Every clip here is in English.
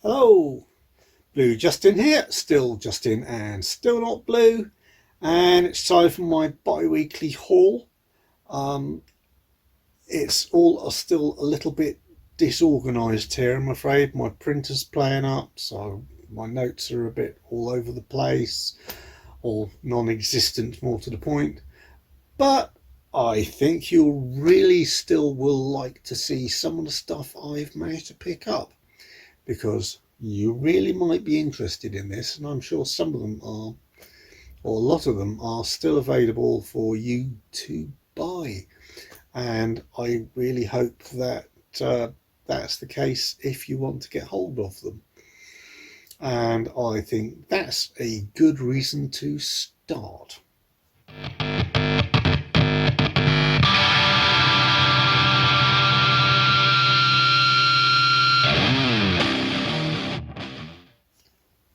Hello, Blue Justin here, still Justin and still not blue, and it's time for my bi-weekly haul. Um, it's all still a little bit disorganised here, I'm afraid. My printer's playing up, so my notes are a bit all over the place, or non-existent more to the point. But I think you'll really still will like to see some of the stuff I've managed to pick up, because you really might be interested in this, and I'm sure some of them are, or a lot of them are still available for you to buy. And I really hope that that's the case if you want to get hold of them. And I think that's a good reason to start.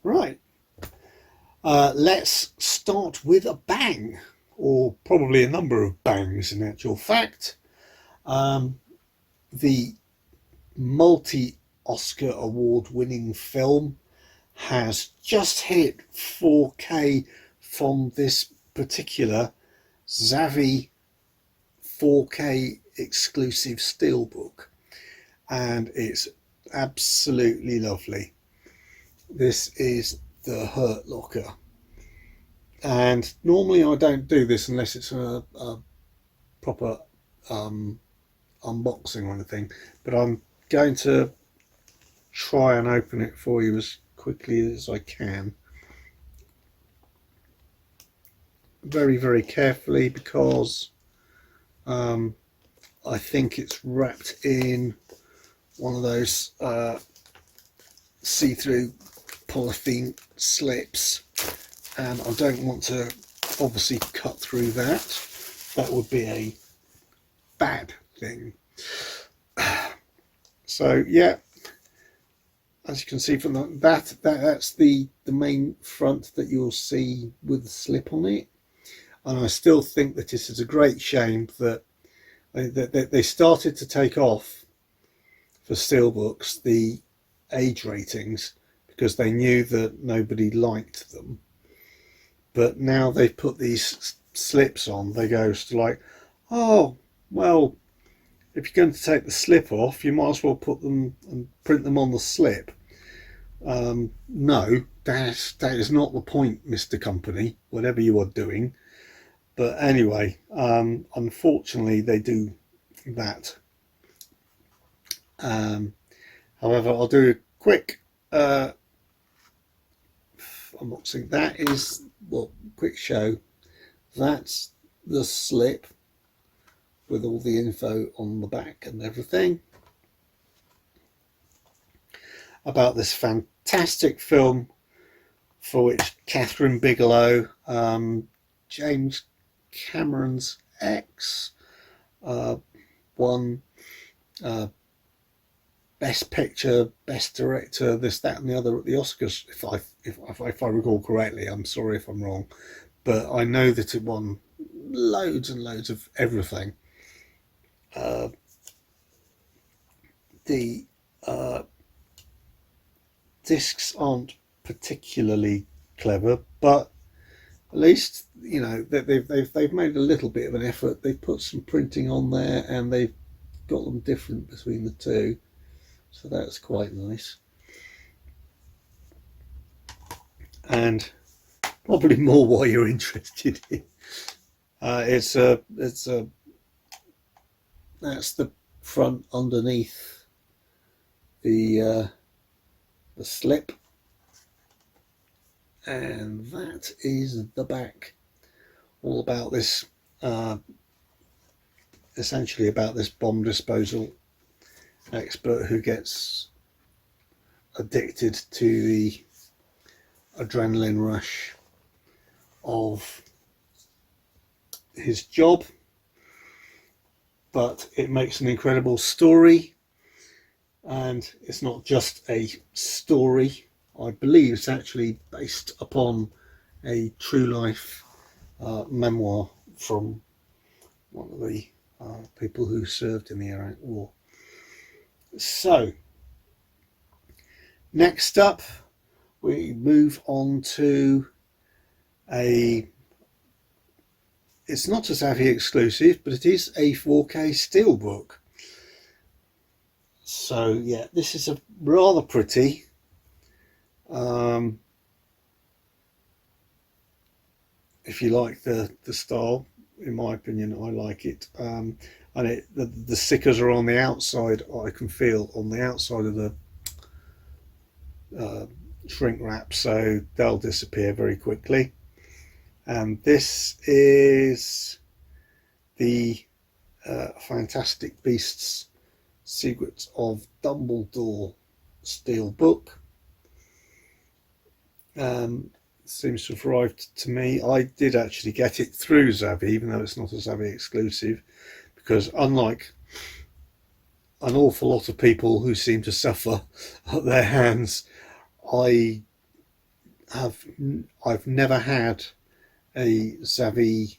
Right, let's start with a bang, or probably a number of bangs in actual fact. Um, the multi-Oscar award winning film has just hit 4K from this particular Zavi 4K exclusive steelbook, and it's absolutely lovely. This is The Hurt Locker, and normally I don't do this unless it's a proper unboxing or anything, but I'm going to try and open it for you as quickly as I can, very carefully, because I think it's wrapped in one of those see-through polythene slips, and I don't want to obviously cut through that. That would be a bad thing. So yeah, as you can see from that's the main front that you'll see with the slip on it. And I still think that this is a great shame that they started to take off for steelbooks the age ratings, because they knew that nobody liked them. But now they've put these slips on, they go to like, oh well, if you're going to take the slip off, you might as well put them and print them on the slip. No, that is not the point, Mr. Company, whatever you are doing. But anyway, unfortunately, they do that. However, I'll do a quick unboxing. That is, well, quick show. That's the slip with all the info on the back and everything about this fantastic film, for which Catherine Bigelow, James Cameron's ex, won Best Picture, Best Director, this, that, and the other at the Oscars. If I recall correctly, I'm sorry if I'm wrong, but I know that it won loads and loads of everything. The discs aren't particularly clever, but at least you know that they've made a little bit of an effort. They've put some printing on there, and they've got them different between the two, so that's quite nice. And probably more what you're interested in. It's a that's the front underneath the slip, and that is the back. All about this, essentially about this bomb disposal expert who gets addicted to the adrenaline rush of his job, but it makes an incredible story. And it's not just a story, I believe it's actually based upon a true life memoir from one of the people who served in the Iraq War. So Next up, we move on to a, it's not a Savvy exclusive, but it is a 4K steelbook. So yeah, this is a rather pretty. If you like the style, in my opinion, I like it. And the stickers are on the outside. I can feel on the outside of the uh, shrink wrap, so they'll disappear very quickly. And this is the Fantastic Beasts Secrets of Dumbledore steelbook. Seems to have arrived to me. I did actually get it through Zavvi, even though it's not a Zavvi exclusive, because unlike an awful lot of people who seem to suffer at their hands, I I've never had a Zavvi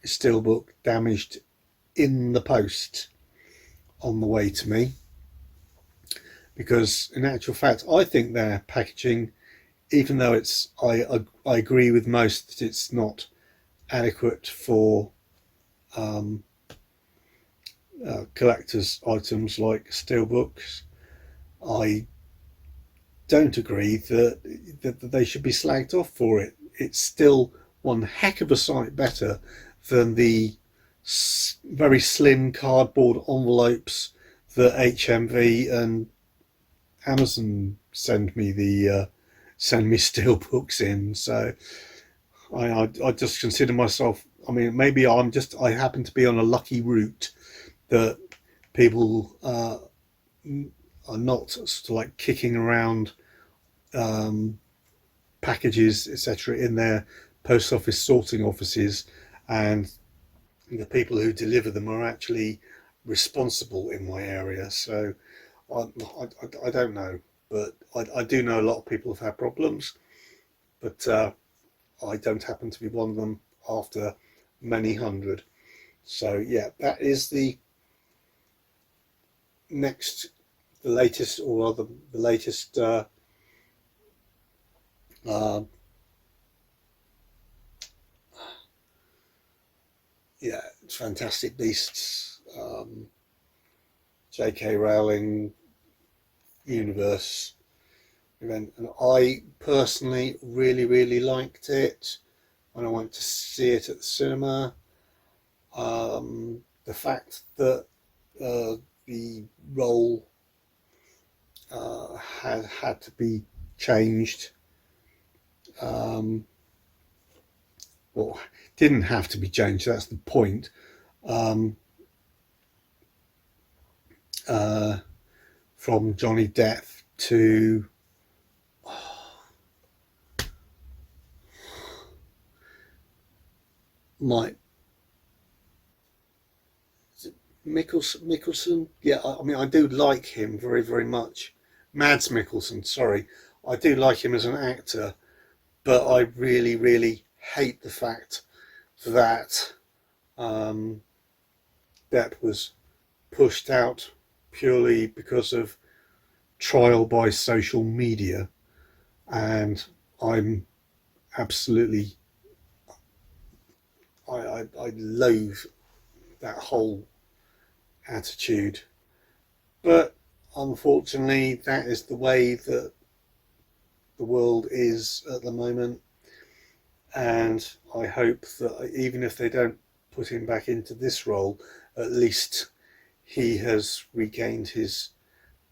steelbook damaged in the post on the way to me, because in actual fact I think their packaging, even though it's I agree with most that it's not adequate for collector's items like steelbooks, I don't agree that they should be slagged off for it. It's still one heck of a sight better than the very slim cardboard envelopes that HMV and Amazon send me steelbooks in. So I just consider myself. I mean, maybe I happen to be on a lucky route that people are not sort of like kicking around packages, etc., in their post office sorting offices, and the people who deliver them are actually responsible in my area. So I don't know, but I do know a lot of people have had problems, but I don't happen to be one of them after many hundred. So yeah, that is the next, the latest, or rather the latest uh, yeah, Fantastic Beasts, J.K. Rowling universe event, and I personally really liked it when I went to see it at the cinema. The fact that the role had to be changed, well, didn't have to be changed. That's the point. From Johnny Depp to Mike Mickelson. Yeah, I mean, I do like him very much. Mads Mikkelsen, sorry. I do like him as an actor, but I really hate the fact that Depp was pushed out purely because of trial by social media, and I'm absolutely I loathe that whole attitude. But unfortunately, that is the way that the world is at the moment, and I hope that even if they don't put him back into this role, at least he has regained his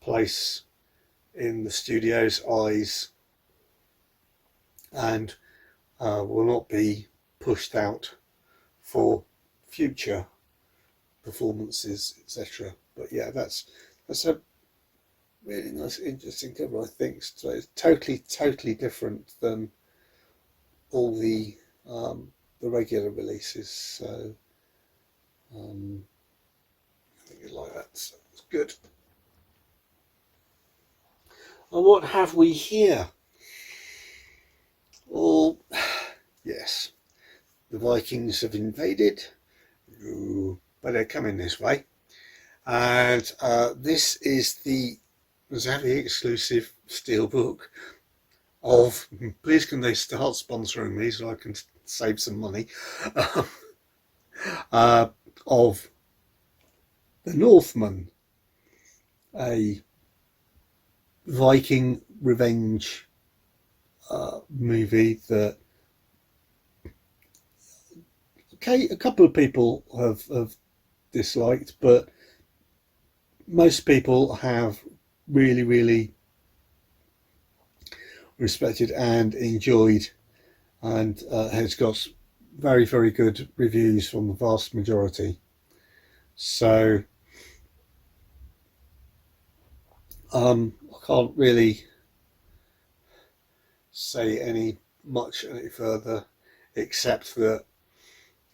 place in the studio's eyes, and will not be pushed out for future performances, etc. But yeah, that's a really nice, interesting cover, I think. So it's totally different than all the regular releases. So I think you like that. So it's good. And what have we here? Well, yes, the Vikings have invaded. Ooh, but they're coming this way. And this is the Zavvi exclusive steelbook of, please can they start sponsoring me so I can save some money, uh, of The Northman, a Viking revenge movie that, okay, a couple of people have disliked, but most people have really, really respected and enjoyed, and has got very, very good reviews from the vast majority. So I can't really say any further, except that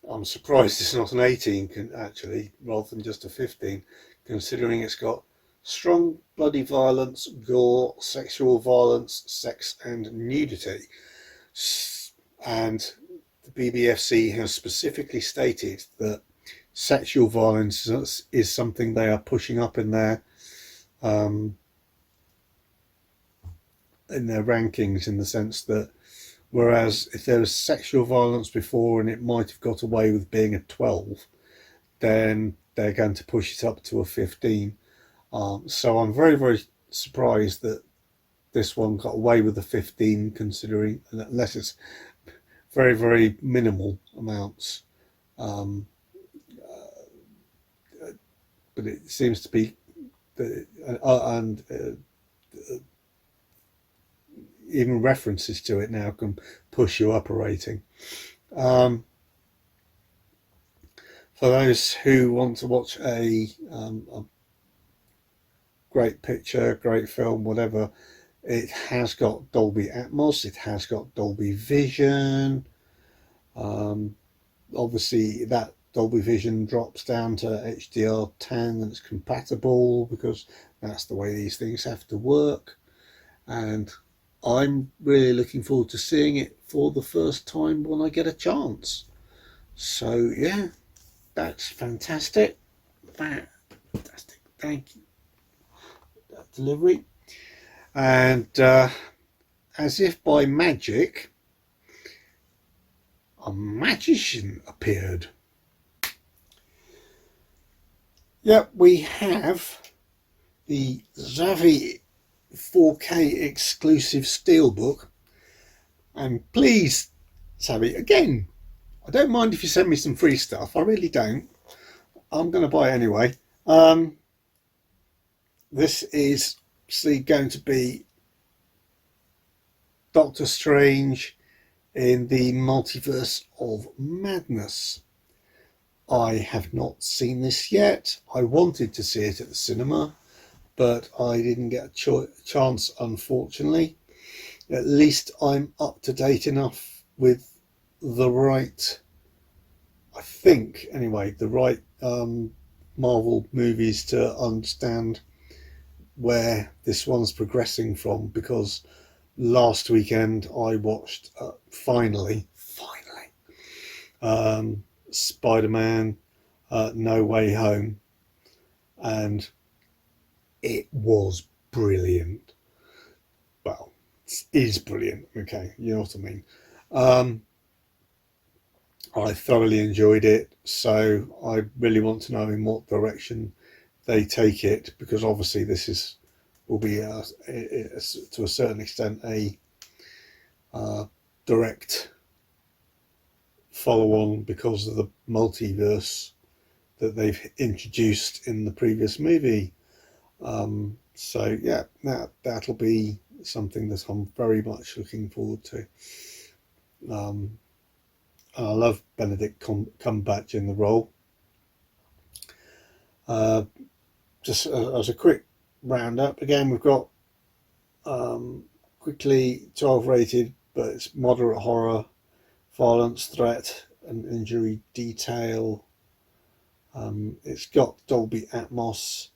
I'm surprised it's not an 18 actually, rather than just a 15, considering it's got strong bloody violence, gore, sexual violence, sex and nudity. And the BBFC has specifically stated that sexual violence is something they are pushing up in their rankings, in the sense that whereas if there was sexual violence before and it might have got away with being a 12, then they're going to push it up to a 15. So I'm very, very surprised that this one got away with a 15, considering, unless it's very, very minimal amounts. But it seems to be, even references to it now can push you up a rating. For those who want to watch a great picture, great film, whatever, it has got Dolby Atmos, it has got Dolby Vision. Obviously that Dolby Vision drops down to HDR10 and it's compatible, because that's the way these things have to work. And I'm really looking forward to seeing it for the first time when I get a chance. So yeah, that's fantastic. Fantastic. Thank you. That delivery. And as if by magic, a magician appeared. Yep, we have the Zavvi 4K exclusive steelbook. And please, Savvy, again, I don't mind if you send me some free stuff. I really don't. I'm going to buy it anyway. This is going to be Doctor Strange in the Multiverse of Madness. I have not seen this yet. I wanted to see it at the cinema, but I didn't get a chance, unfortunately. At least I'm up to date enough with the right, I think anyway, the right Marvel movies to understand where this one's progressing from, because last weekend I watched finally Spider-Man No Way Home, and it was brilliant. Well, it is brilliant, okay, you know what I mean. I thoroughly enjoyed it, so I really want to know in what direction they take it, because obviously this will be to a certain extent a direct follow-on because of the multiverse that they've introduced in the previous movie. So yeah, that'll be something that I'm very much looking forward to. I love Benedict Cumberbatch in the role. Just as a quick roundup, again, we've got quickly 12 rated, but it's moderate horror, violence, threat and injury detail. It's got Dolby Atmos.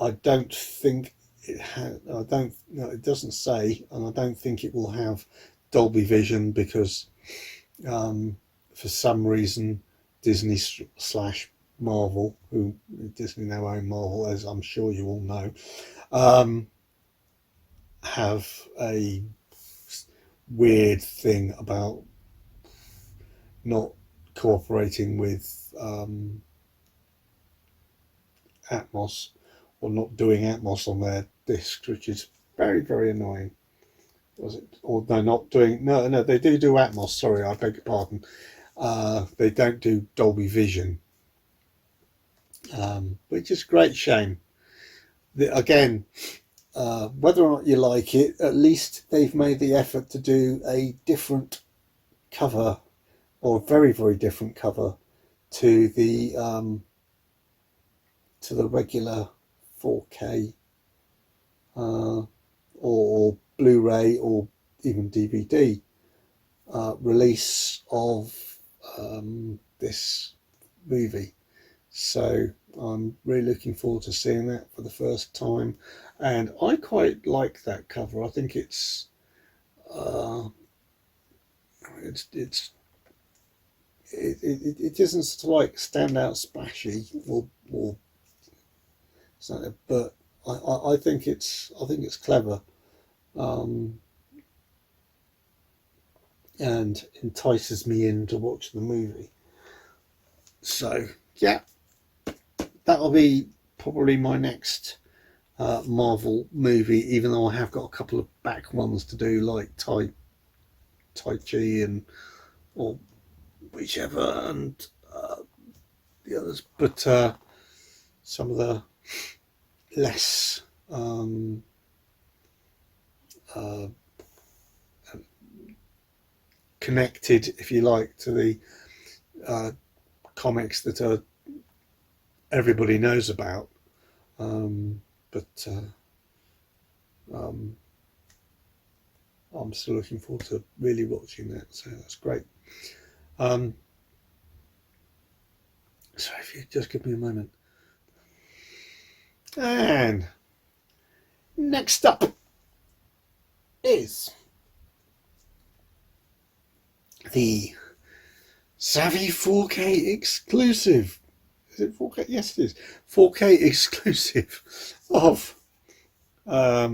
I don't think it has. It doesn't say, and I don't think it will have Dolby Vision, because for some reason Disney / Marvel, who Disney now own Marvel, as I'm sure you all know, um, have a weird thing about not cooperating with Atmos, or not doing Atmos on their discs, which is very, very annoying. Was it? Or no, not doing. No, no, they do Atmos. Sorry, I beg your pardon. They don't do Dolby Vision, which is a great shame. Again, whether or not you like it, at least they've made the effort to do a different cover, or a very, very different cover to the regular 4K or Blu-ray or even DVD release of this movie. So I'm really looking forward to seeing that for the first time, and I quite like that cover. I think uh, it isn't sort of like standout splashy or something, but I think it's clever, um, and entices me in to watch the movie. So yeah, that'll be probably my next Marvel movie, even though I have got a couple of back ones to do, like Tai Chi and or whichever, and the others. But some of the less uh, connected, if you like, to the uh, comics that everybody knows about. But um, I'm still looking forward to really watching that, so that's great. So if you just give me a moment. And next up is the Savvy 4K exclusive. Is it 4K? Yes, it is. 4K exclusive of Mr.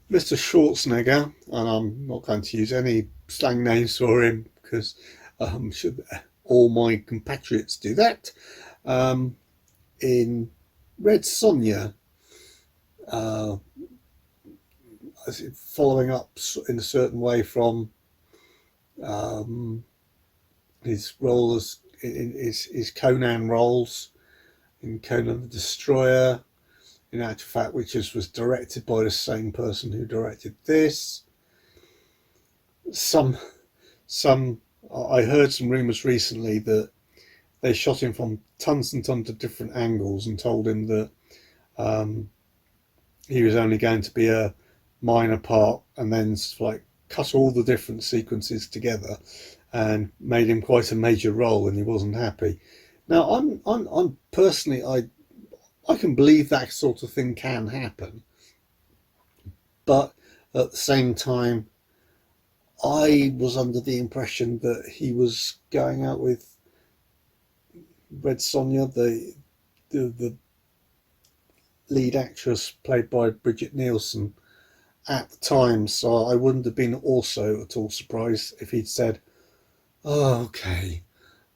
Schwarzenegger, and I'm not going to use any slang names for him because should all my compatriots do that. In Red Sonja, uh, following up in a certain way from um, his role as in his Conan roles in Conan the Destroyer, in actual fact, which was directed by the same person who directed this. Some I heard some rumours recently that they shot him from tons and tons of different angles and told him that um, he was only going to be a minor part, and then like cut all the different sequences together and made him quite a major role, and he wasn't happy. Now, I'm personally, I can believe that sort of thing can happen, but at the same time, I was under the impression that he was going out with Red Sonja, the lead actress played by Bridget Nielsen at the time, so I wouldn't have been also at all surprised if he'd said, "Oh, okay,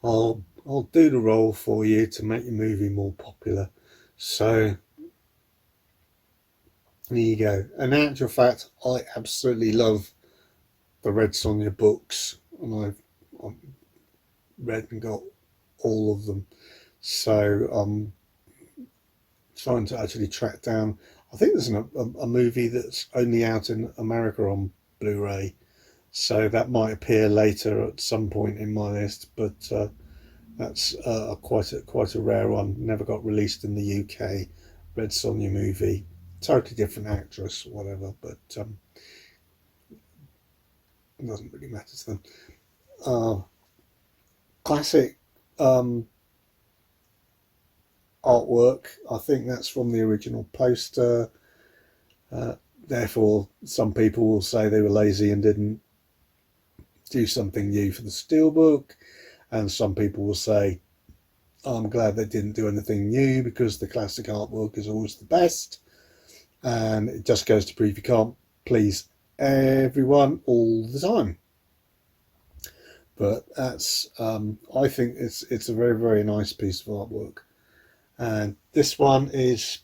I'll do the role for you to make your movie more popular." So there you go. And in actual fact, I absolutely love the Red Sonja books, and I've read and got all of them. So I'm trying to actually track down. I think there's a movie that's only out in America on Blu-ray, so that might appear later at some point in my list. But that's quite a rare one. Never got released in the UK. Red Sonja movie, totally different actress, whatever. But it doesn't really matter to them. Classic artwork. I think that's from the original poster. Therefore, some people will say they were lazy and didn't do something new for the steelbook, and some people will say I'm glad they didn't do anything new, because the classic artwork is always the best. And it just goes to prove you can't please everyone all the time. But that's I think it's a very, very nice piece of artwork. And this one is,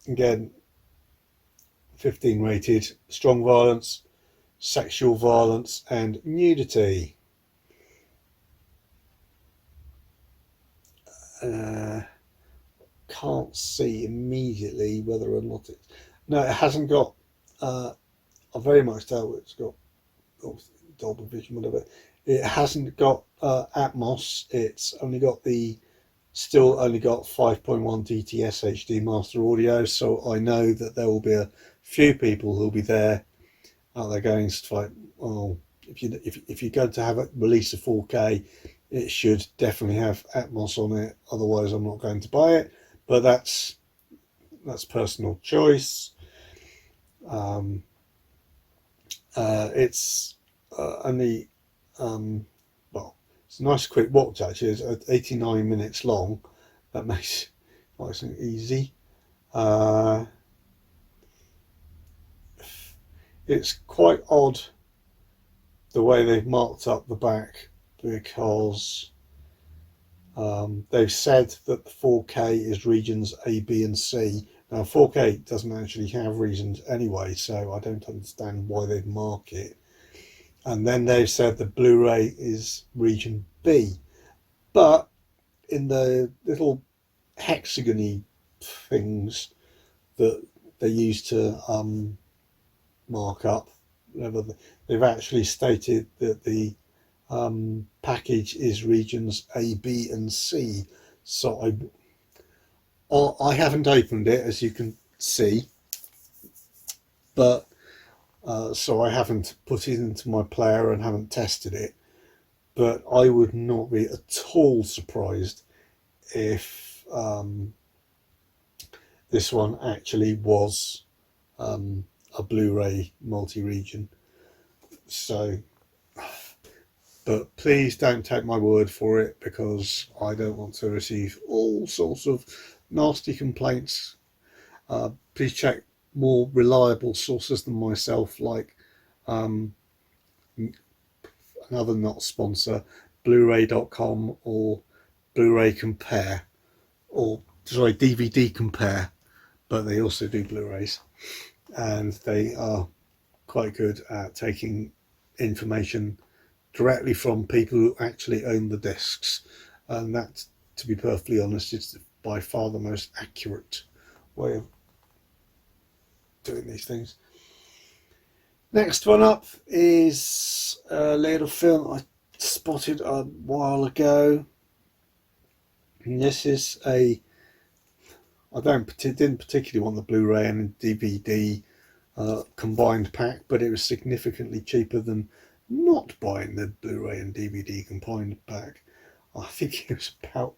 again, 15 rated, strong violence, sexual violence and nudity. Can't see immediately whether or not it. No, it hasn't got. I very much doubt it's got Dolby Vision, whatever. It hasn't got Atmos. It's only got still only got 5.1 DTS HD master audio. So I know that there will be a few people who'll be there. They're going to like, oh, if you're going to have it release a 4K, it should definitely have Atmos on it. Otherwise, I'm not going to buy it. But that's personal choice. It's only well, it's a nice quick watch actually. It's 89 minutes long. That makes it nice and easy. It's quite odd the way they've marked up the back, because they've said that the 4K is regions A, B and C. Now 4K doesn't actually have regions anyway, so I don't understand why they'd mark it. And then they've said the Blu-ray is region B. But in the little hexagony things that they use to mark up, they've actually stated that the package is regions A, B and C. So I haven't opened it, as you can see, but so I haven't put it into my player and haven't tested it, but I would not be at all surprised if this one actually was a Blu-ray multi-region. So, but please don't take my word for it, because I don't want to receive all sorts of nasty complaints. Please check more reliable sources than myself, like another not sponsor, Blu-ray.com or Blu-ray Compare, or sorry, DVD Compare, but they also do Blu-rays, and they are quite good at taking information directly from people who actually own the discs, and that, to be perfectly honest, is by far the most accurate way of doing these things. Next one up is a little film I spotted a while ago, and this is I didn't particularly want the Blu-ray and DVD combined pack, but it was significantly cheaper than not buying the Blu-ray and DVD combined pack. I think it was about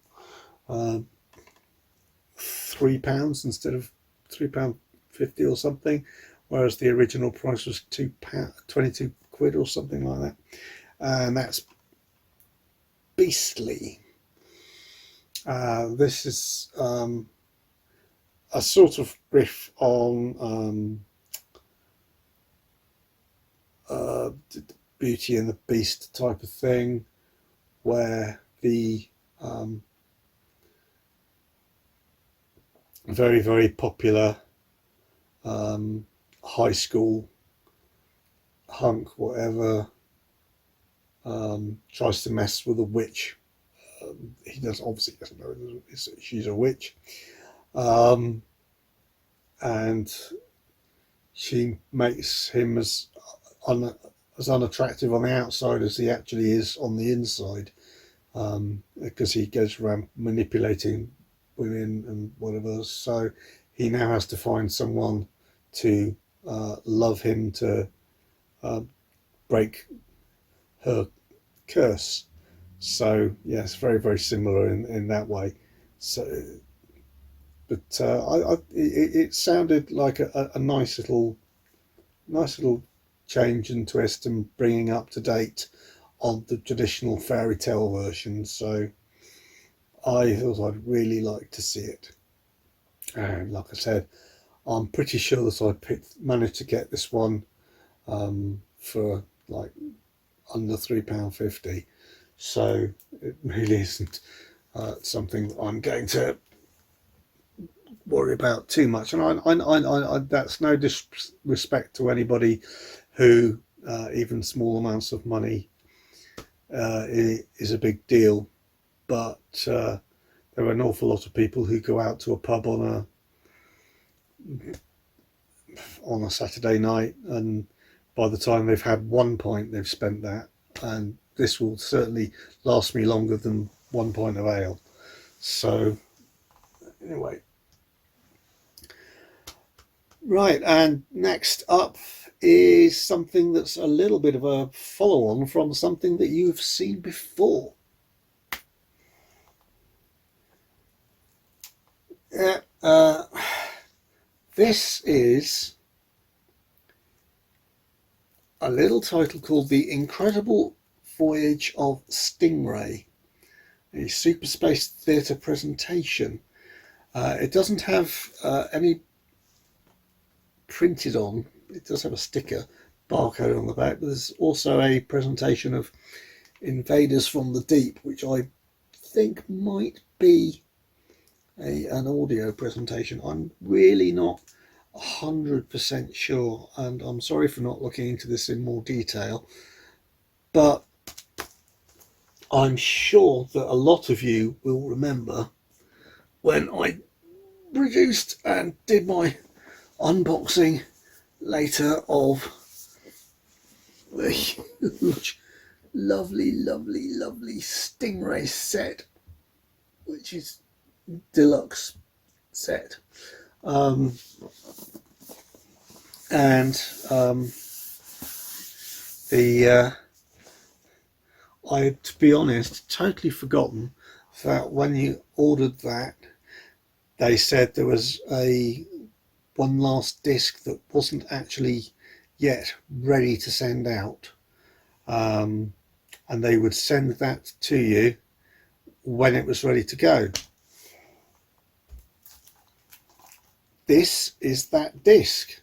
£3 instead of £3.50 or something, whereas the original price was £22 or something like that, and that's beastly. This is a sort of riff on Beauty and the Beast type of thing, where the very, very popular high school hunk, whatever, tries to mess with a witch. He obviously doesn't know she's a witch, and she makes him as unattractive on the outside as he actually is on the inside, because he goes around manipulating women and whatever. So he now has to find someone to love him to break her curse. So yes, very, very similar in that way. So, but it sounded like a nice little change and twist, and bringing up to date on the traditional fairy tale version. So I thought I'd really like to see it. And like I said, I'm pretty sure that I managed to get this one for like under £3.50. So it really isn't something that I'm going to worry about too much. And I that's no disrespect to anybody who even small amounts of money is a big deal. But there are an awful lot of people who go out to a pub on a Saturday night, and by the time they've had 1 pint, they've spent that. And this will certainly last me longer than 1 pint of ale. So anyway, right, and next up is something that's a little bit of a follow-on from something that you've seen before. This is a little title called The Incredible Voyage of Stingray, a Super Space Theatre presentation. It doesn't have any printed on. It does have a sticker barcode on the back, but there's also a presentation of Invaders from the Deep, which I think might be an audio presentation. I'm really not 100% sure, and I'm sorry for not looking into this in more detail, but I'm sure that a lot of you will remember when I produced and did my unboxing later of the huge, lovely Stingray set, which is deluxe set. I, to be honest, totally forgotten that when you ordered that, they said there was one last disc that wasn't actually yet ready to send out, and they would send that to you when it was ready to go. This is that disc.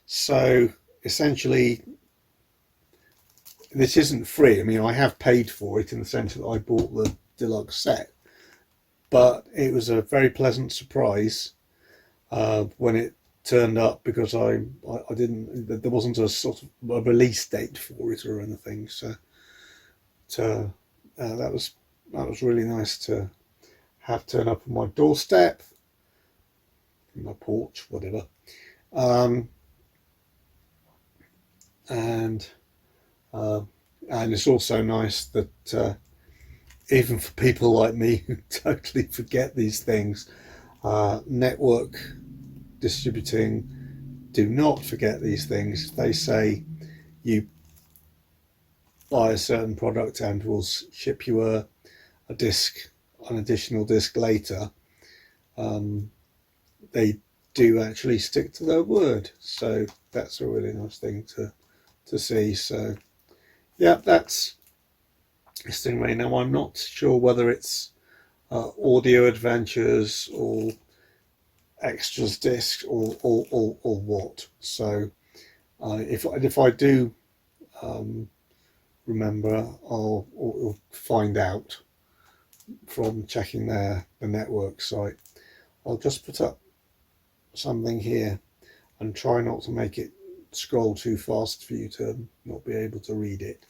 So essentially, this isn't free. I mean, I have paid for it in the sense that I bought the deluxe set, but it was a very pleasant surprise when it turned up, because I didn't, there wasn't a sort of a release date for it or anything. So that was really nice to have turn up on my doorstep, my porch, whatever. And it's also nice that even for people like me who totally forget these things, network distributing do not forget these things. They say you buy a certain product and we'll ship you an additional disc later. They do actually stick to their word, so that's a really nice thing to see. So yeah, that's Stingray. Now I'm not sure whether it's audio adventures or extras disc or what. So if I do remember, I'll find out from checking the network site. I'll just put up something here and try not to make it scroll too fast for you to not be able to read it.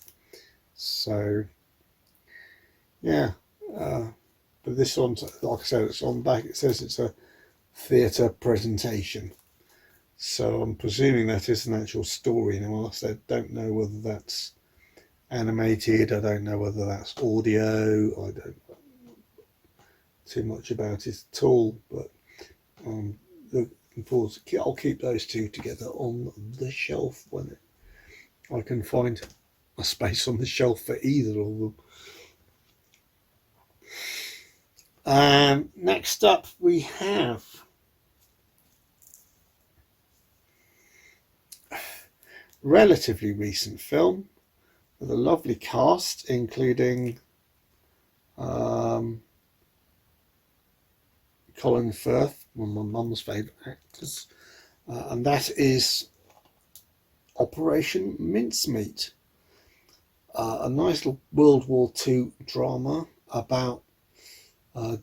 So yeah, but this one, like I said, it's on the back. It says it's a theatre presentation, so I'm presuming that is an actual story. Now I said, don't know whether that's animated, I don't know whether that's audio, I don't know too much about it at all, but looking forward to, I'll keep those two together on the shelf when I can find a space on the shelf for either of them. Next up we have relatively recent film with a lovely cast, including Colin Firth, one of my mum's favourite actors, and that is Operation Mincemeat, a nice little World War II drama about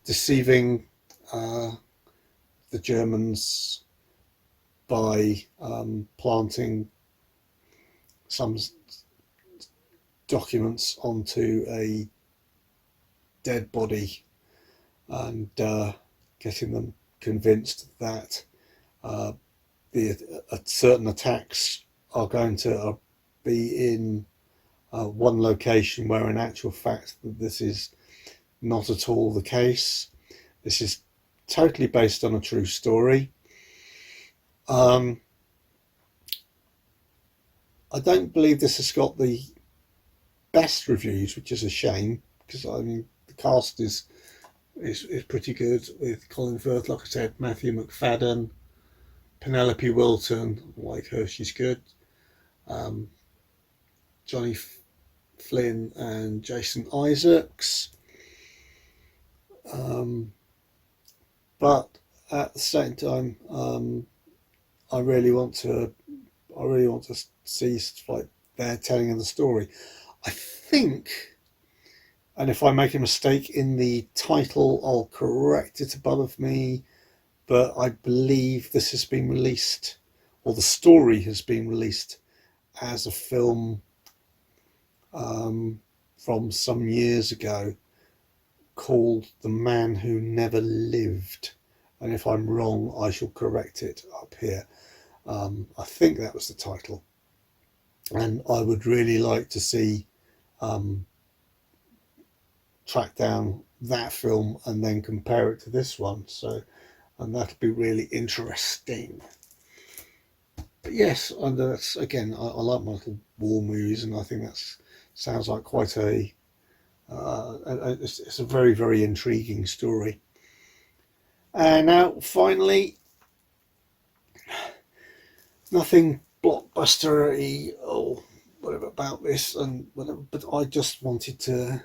deceiving the Germans by planting some documents onto a dead body and getting them convinced that certain attacks are going to be in one location, where in actual fact this is not at all the case. This is totally based on a true story. I don't believe this has got the best reviews, which is a shame, because I mean the cast is pretty good, with Colin Firth, like I said, Matthew McFadden, Penelope Wilton, like her, she's good, Johnny Flynn and Jason Isaacs, but at the same time, I really want to see like their telling of the story. I think, and if I make a mistake in the title, I'll correct it above me, but I believe this has been released, or the story has been released as a film from some years ago, called The Man Who Never Lived. And if I'm wrong, I shall correct it up here. I think that was the title. And I would really like to see track down that film and then compare it to this one. So, and that'll be really interesting. But yes, and that's, again, I like my little war movies, and I think that sounds like quite it's a very, very intriguing story. And now, finally, nothing blockbustery or whatever about this and whatever, but I just wanted to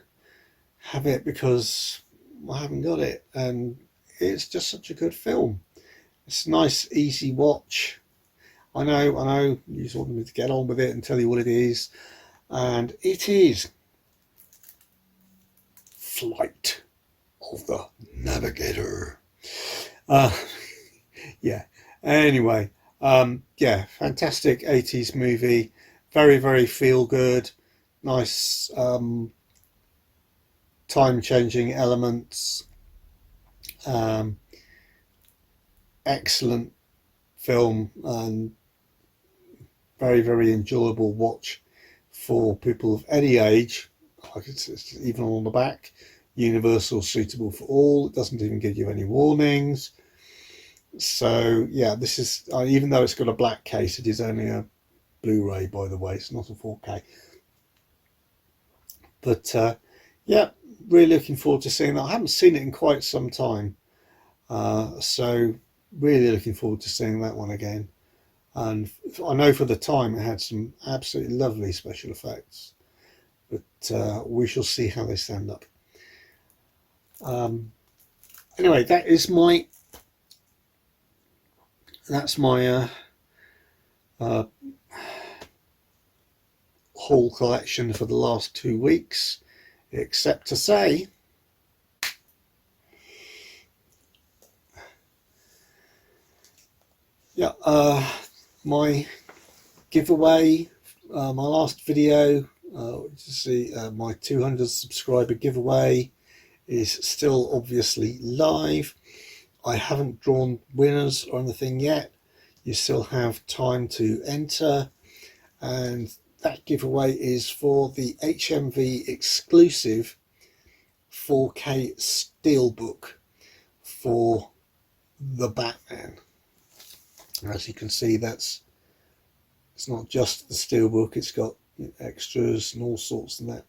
have it because I haven't got it, and it's just such a good film. It's a nice, easy watch. I know, you just want me to get on with it and tell you what it is, and it is Flight of the Navigator. Yeah. Anyway, yeah, fantastic 80s movie. Very, very feel good. Nice time-changing elements. Excellent film, and very, very enjoyable watch for people of any age. Like it's even on the back, universal, suitable for all. It doesn't even give you any warnings. So yeah, this is, even though it's got a black case, it is only a Blu-ray, by the way. It's not a 4K. But yeah, really looking forward to seeing that. I haven't seen it in quite some time, so really looking forward to seeing that one again. And I know for the time it had some absolutely lovely special effects, but we shall see how they stand up. Anyway, that's my haul collection for the last 2 weeks, except to say yeah, my giveaway, my last video, to see my 200 subscriber giveaway is still obviously live. I haven't drawn winners or anything yet. You still have time to enter, and that giveaway is for the HMV exclusive 4K Steelbook for the Batman. As you can see, it's not just the Steelbook, it's got extras and all sorts and that.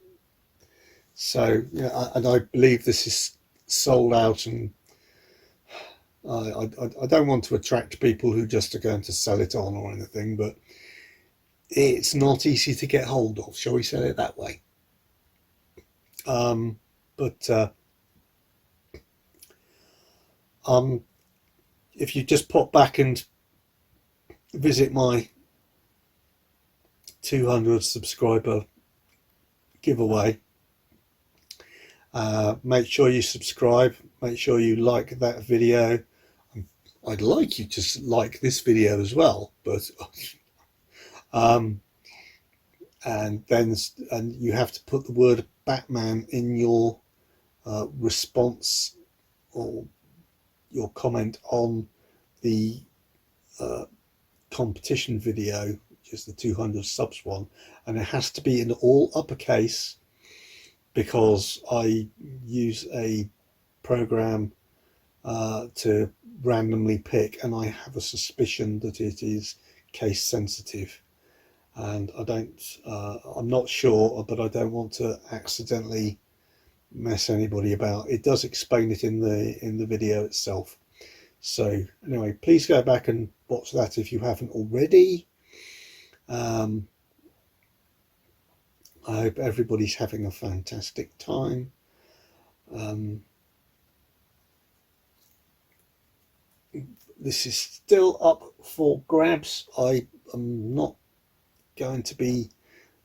So yeah, and I believe this is sold out, and I don't want to attract people who just are going to sell it on or anything, but it's not easy to get hold of, shall we say it that way. But If you just pop back and visit my 200 subscriber giveaway, make sure you subscribe, make sure you like that video. I'd like you to like this video as well, but and you have to put the word Batman in your response or your comment on the competition video, which is the 200 subs one, and it has to be in all uppercase, because I use a program to randomly pick, and I have a suspicion that it is case sensitive, and I'm not sure, but I don't want to accidentally mess anybody about. It does explain it in the video itself. So anyway, please go back and watch that if you haven't already. I hope everybody's having a fantastic time. This is still up for grabs. I am not going to be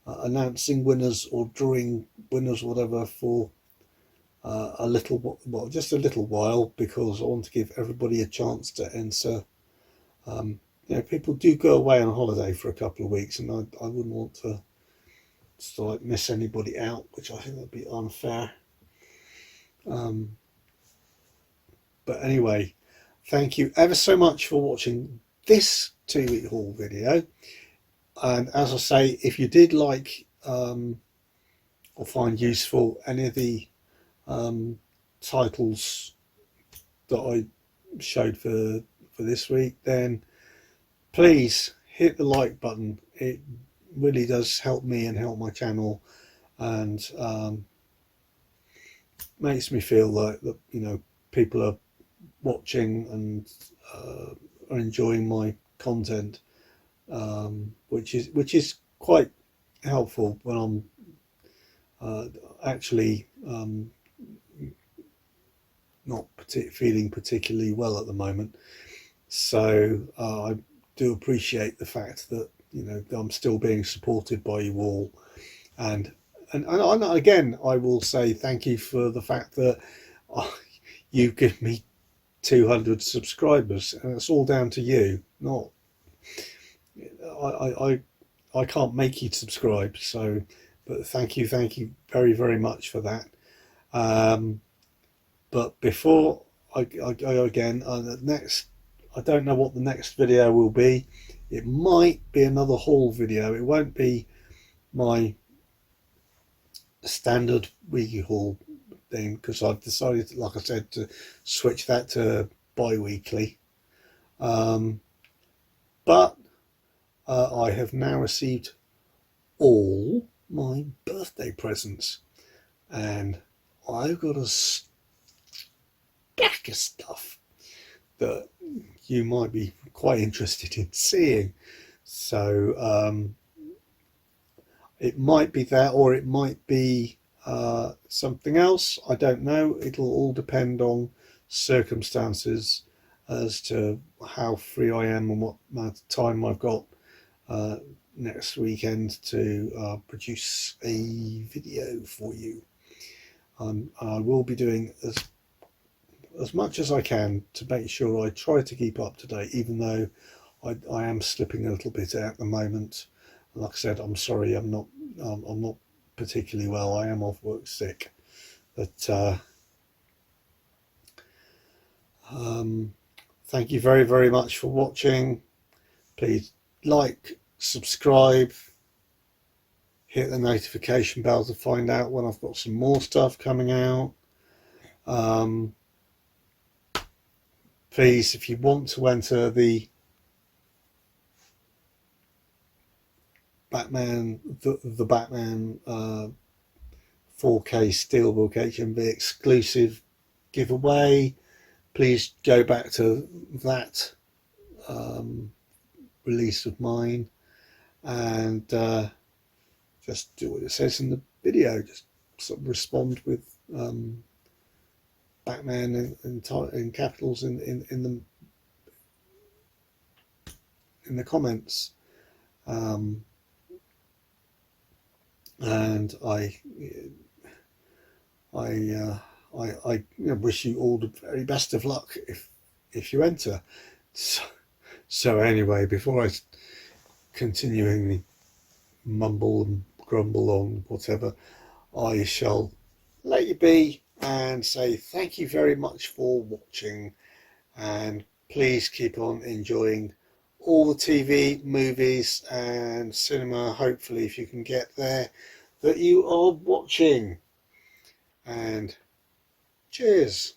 announcing winners or drawing winners or whatever for just a little while, because I want to give everybody a chance to enter. People do go away on holiday for a couple of weeks, and I wouldn't want to like miss anybody out, which I think would be unfair. But anyway, thank you ever so much for watching this 2-week haul video. And as I say, if you did like or find useful any of the titles that I showed for this week, then please hit the like button. It really does help me and help my channel, and makes me feel like that people are watching and are enjoying my content, which is quite helpful when I'm actually not feeling particularly well at the moment. So I do appreciate the fact that I'm still being supported by you all, and again I will say thank you for the fact that you give me 200 subscribers, and it's all down to you. Not I can't make you subscribe, so but thank you very, very much for that. But before I go again, I don't know what the next video will be. It might be another haul video. It won't be my standard weekly haul thing, because I've decided, like I said, to switch that to bi-weekly. But I have now received all my birthday presents, and I've got a stack of stuff that you might be quite interested in seeing. So it might be that, or it might be something else. I don't know. It'll all depend on circumstances as to how free I am and what amount of time I've got next weekend to produce a video for you. I will be doing as much as I can to make sure I try to keep up to date, even though I am slipping a little bit at the moment. Like I said, I'm sorry, I'm not particularly well. I am off work sick, but thank you very, very much for watching. Please like, subscribe, hit the notification bell to find out when I've got some more stuff coming out. Please, if you want to enter the Batman 4K Steelbook HMV exclusive giveaway, please go back to that release of mine and just do what it says in the video. Just sort of respond with Batman in capitals in the comments. And I wish you all the very best of luck if you enter. So anyway, before I continually mumble and grumble on whatever, I shall let you be and say thank you very much for watching, and please keep on enjoying all the TV, movies and cinema, hopefully if you can get there, that you are watching. And cheers.